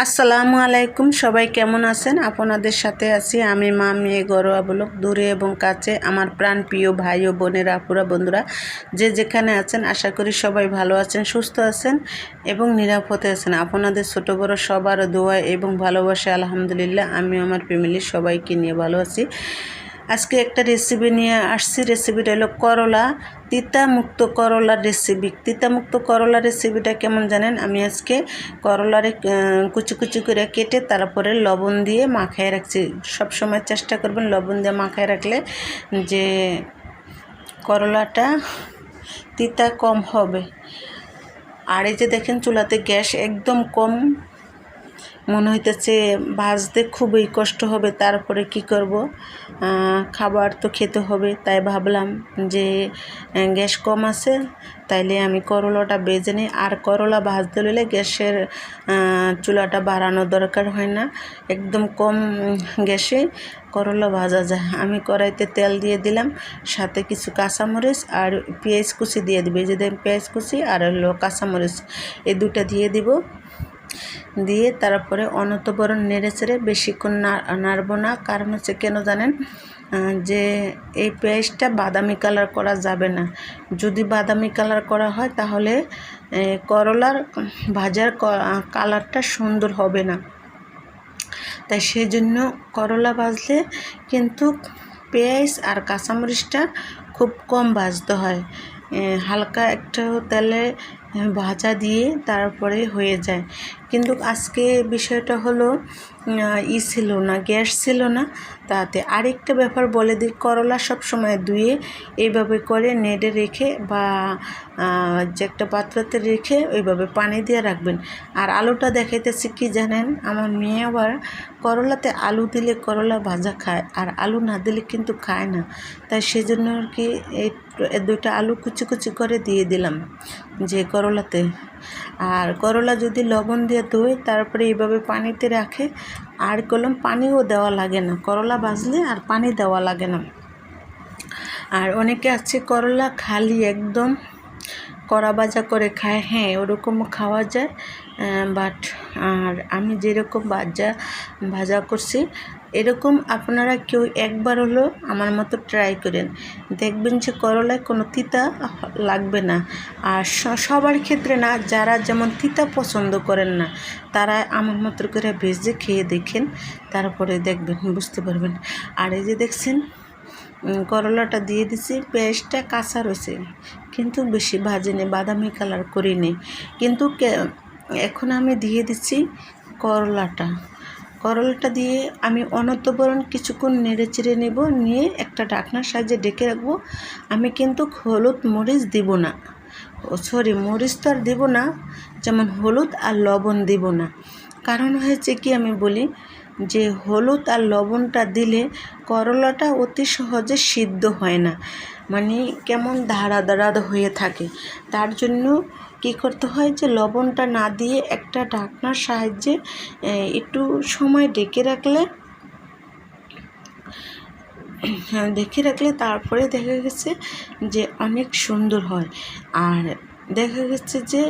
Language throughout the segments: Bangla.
আসসালামু আলাইকুম, সবাই কেমন আছেন? আপনাদের সাথে আছি আমি মা মেয়ে ঘরোয়া ব্লগ। দূরে এবং কাছে আমার প্রাণ প্রিয় ভাই ও বোনেরা, আপুরা, বন্ধুরা যে যেখানে আছেন, আশা করি সবাই ভালো আছেন, সুস্থ আছেন এবং নিরাপদে আছেন। আপনাদের ছোট বড় সবার দোয়া এবং ভালোবাসা আলহামদুলিল্লাহ আমি আমার ফ্যামিলির সবাইকে নিয়ে ভালো আছি। আজকে একটা রেসিপি নিয়ে আসছি। রেসিপিটা হলো করলা, তিতামুক্ত করলার রেসিপি। তিতামুক্ত করলার রেসিপিটা কেমন জানেন? আমি আজকে করলারে কুচি কুচি করে কেটে তারপরে লবণ দিয়ে মাখায় রাখছি। সবসময় চেষ্টা করবেন লবণ দিয়ে মাখায় রাখলে যে করলাটা তিতা কম হবে। আর এই যে দেখেন চুলাতে গ্যাস একদম কম, মনে হইতেছে ভাজতে খুবই কষ্ট হবে। তারপরে কি করব, খাবার তো খেতে হবে, তাই ভাবলাম যে গ্যাস কম আছে, তাইলে আমি করলাটা ভেজে নিই। আর করলা ভাজতে হলে গ্যাসের চুলাটা বাড়ানোর দরকার হয় না, একদম কম গ্যাসে করলা ভাজা যায়। আমি কড়াইতে তেল দিয়ে দিলাম, সাথে কিছু কাঁচামরিচ আর পেঁয়াজ কুচি দিয়ে দিবে। যে পেঁয়াজ কুচি আর হলো কাঁচামরিচ, এই দুটা দিয়ে দিব। দিয়ে তারপরে অনতবরণ নেড়ে চেড়ে বেশিক্ষণ নাড়ব না। কারণ হচ্ছে কেন জানেন, যে এই পেঁয়াজটা বাদামি কালার করা যাবে না। যদি বাদামি কালার করা হয় তাহলে করলার ভাজার কালারটা সুন্দর হবে না। তাই সেই জন্য করলা ভাজলে কিন্তু পেঁয়াজ আর কাঁচামরিচটা খুব কম ভাজতে হয়, হালকা একটু তেলে ভাজা দিয়ে তারপরে হয়ে যায়। কিন্তু আজকে বিষয়টা হলো ছিল না, গ্যাস ছিল না। তাতে আরেকটা ব্যাপার বলে দিই, করলা সব সময় ধুয়ে এইভাবে করে নেড়ে রেখে বা যে একটা পাত্রতে রেখে ওইভাবে পানি দিয়ে রাখবেন। আর আলুটা দেখাইতেছি কি জানেন, আমার মেয়ে আবার করলাতে আলু দিলে করলা ভাজা খায়, আর আলু না দিলে কিন্তু খায় না। তাই সেজন্য আর কি এই দুইটা আলু কুচি কুচি করে দিয়ে দিলাম যে করলাতে। আর করলা যদি লবণ দিয়ে ধুয়ে তারপরে এইভাবে পানিতে রাখে, আর কলম পানিও দেওয়া লাগে না, করলা ভাজলে আর পানি দেওয়া লাগে না। আর অনেকে আছে করলা খালি একদম কড়া ভাজা করে খায়, হ্যাঁ ওরকমও খাওয়া যায়। বাট আর আমি যেরকম ভাজা করছি এরকম আপনারা কেউ একবার হলো আমার মতো ট্রাই করেন, দেখবেন যে করলায় কোনো তিতা লাগবে না। আর সবার ক্ষেত্রে না, যারা যেমন তিতা পছন্দ করেন না তারা আমার মতো করে ভেজে খেয়ে দেখেন, তারপরে দেখবেন, বুঝতে পারবেন। আর এই যে দেখছেন করলাটা দিয়ে দিছি, পেঁয়াজটা কাঁচা রয়েছে কিন্তু বেশি ভাজিনি, বাদামি কালার করিনি। কিন্তু এখন আমি দিয়ে দিচ্ছি করলাটা দিয়ে আমি অনতবরণ কিছুক্ষণ নেড়ে চেড়ে নেব, নিয়ে একটা ঢাকনার সাহায্যে ঢেকে রাখবো। আমি কিন্তু হলুদ মরিচ দিব না, মরিচ তো আর দিব না, যেমন হলুদ আর লবণ দিব না। কারণ হয়েছে কি আমি বলি, যে হলুদ আর লবণটা দিলে করলাটা অতি সহজে সিদ্ধ হয় না, মানে কেমন দাঁড়া হয়ে থাকে। তার জন্য কী করতে হয়, যে লবণটা না দিয়ে একটা ঢাকনার সাহায্যে একটু সময় ঢেকে রাখলে তারপরে দেখা গেছে যে অনেক সুন্দর হয়। আর দেখা গেছে যে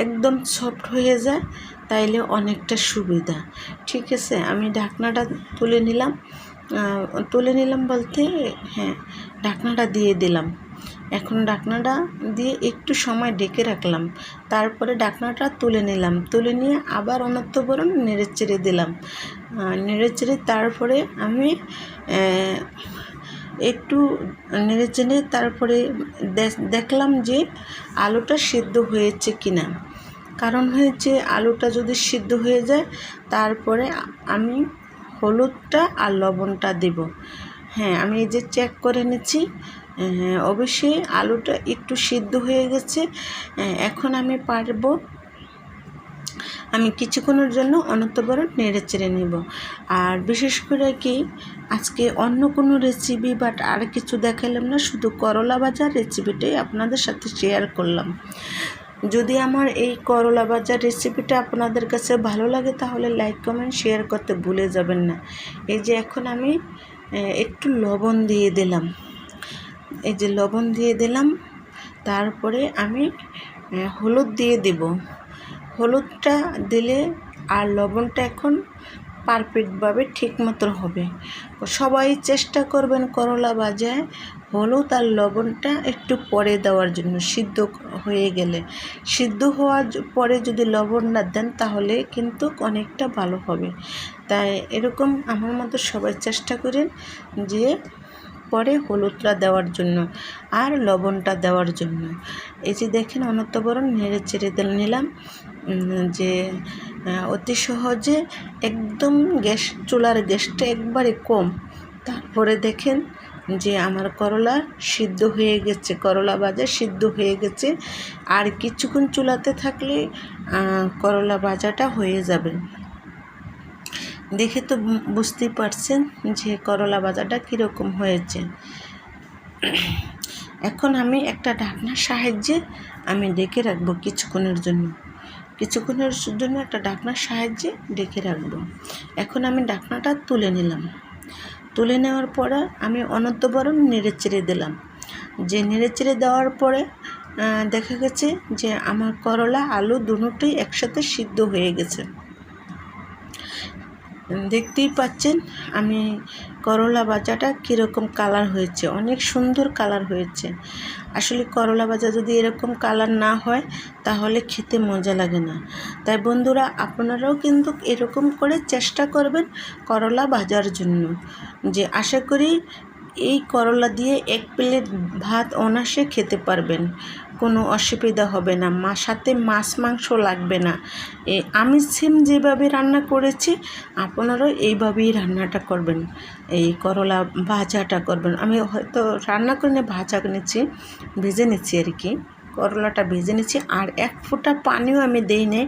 একদম সফট হয়ে যায়, তাইলে অনেকটা সুবিধা। ঠিক আছে, আমি ঢাকনাটা তুলে নিলাম বলতে হ্যাঁ, ঢাকনাটা দিয়ে দিলাম। এখন ঢাকনাটা দিয়ে একটু সময় ঢেকে রাখলাম, তারপরে ঢাকনাটা তুলে নিলাম। তুলে নিয়ে আবার অনর্থবরণ নেড়ে চেড়ে দিলাম। নেড়ে চেড়ে তারপরে আমি একটু নেড়ে চেড়ে তারপরে দেখলাম যে আলুটা সিদ্ধ হয়েছে কিনা। কারণ হয়েছে আলুটা যদি সিদ্ধ হয়ে যায় তারপরে আমি হলুদটা আর লবণটা দেব। হ্যাঁ, আমি এই যে চেক করে নিচ্ছি, অবশ্যই আলুটা একটু সিদ্ধ হয়ে গেছে। এখন আমি পারবো, আমি কিছুক্ষণের জন্য অনন্তবরণ নেড়ে চেড়ে নেব। আর বিশেষ করে কি আজকে অন্য কোনো রেসিপি বাট আর কিছু দেখালাম না, শুধু করলা ভাজার রেসিপিটাই আপনাদের সাথে শেয়ার করলাম। যদি আমার এই করলা ভাজার রেসিপিটা আপনাদের কাছে ভালো লাগে তাহলে লাইক কমেন্ট শেয়ার করতে ভুলে যাবেন না। এই যে এখন আমি একটু লবণ দিয়ে দিলাম, এই যে লবণ দিয়ে দিলাম, তারপরে আমি হলুদ দিয়ে দেব। হলুদটা দিলে আর লবণটা এখন পারফেক্টভাবে ঠিক মতো হবে। সবাই চেষ্টা করবেন করলা ভাজায় হলুদ আর লবণটা একটু পরে দেওয়ার জন্য, সিদ্ধ হয়ে গেলে। সিদ্ধ হওয়ার পরে যদি লবণ না দেন তাহলে কিন্তু অনেকটা ভালো হবে। তাই এরকম আমার মতো সবাই চেষ্টা করেন যে পরে হলুদটা দেওয়ার জন্য আর লবণটা দেওয়ার জন্য। এই যে দেখেন অনন্তবরণ নেড়ে চেড়ে নিলাম, যে অতি সহজে একদম চুলার গ্যাসটা একবারে কম। তারপরে দেখেন যে আমার করলা সিদ্ধ হয়ে গেছে, করলা ভাজা সিদ্ধ হয়ে গেছে। আর কিছুক্ষণ চুলাতে থাকলে করলা ভাজাটা হয়ে যাবে। দেখে তো বুঝতেই পারছেন যে করলা ভাজাটা কীরকম হয়েছে। এখন আমি একটা ঢাকনার সাহায্যে আমি ডেকে রাখবো কিছুক্ষণের জন্য একটা ঢাকনার সাহায্যে ডেকে রাখবো। এখন আমি ঢাকনাটা তুলে নিলাম। তুলে নেওয়ার পরে আমি অনন্তবরণ নেড়ে চেড়ে দিলাম। যে নেড়ে চেড়ে দেওয়ার পরে দেখা গেছে যে আমার করলা আলু দুটোই একসাথে সিদ্ধ হয়ে গেছে। দেখতেই পাচ্ছেন আমি করলা ভাজাটা কীরকম কালার হয়েছে, অনেক সুন্দর কালার হয়েছে। আসলে করলা ভাজা যদি এরকম কালার না হয় তাহলে খেতে মজা লাগে না। তাই বন্ধুরা আপনারাও কিন্তু এরকম করে চেষ্টা করবেন করলা ভাজার জন্য। যে আশা করি এই করলা দিয়ে 1 প্লেট ভাত অনায়াসে খেতে পারবেন, কোনো অসুবিধা হবে না। সাথে মাছ মাংস লাগবে না। আমি সেম যেভাবে রান্না করেছি আপনারাও এইভাবেই রান্নাটা করবেন, এই করলা ভাজাটা করবেন। আমি হয়তো রান্না করে ভাজা ভেজে নিচ্ছি আর কি, করলাটা ভেজে নিচ্ছি। আর 1 ফোঁটা পানিও আমি দেই নাই,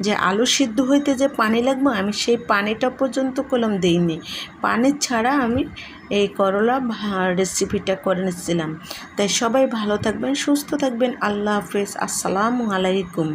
যে আলু সিদ্ধ হইতে যে পানি লাগবে আমি সেই পানিটা পর্যন্ত কলম দেইনি। পানি ছাড়া আমি এই করলা রেসিপিটা করে নিচ্ছিলাম। তাই সবাই ভালো থাকবেন, সুস্থ থাকবেন। আল্লাহ হাফেজ, আসসালামু আলাইকুম।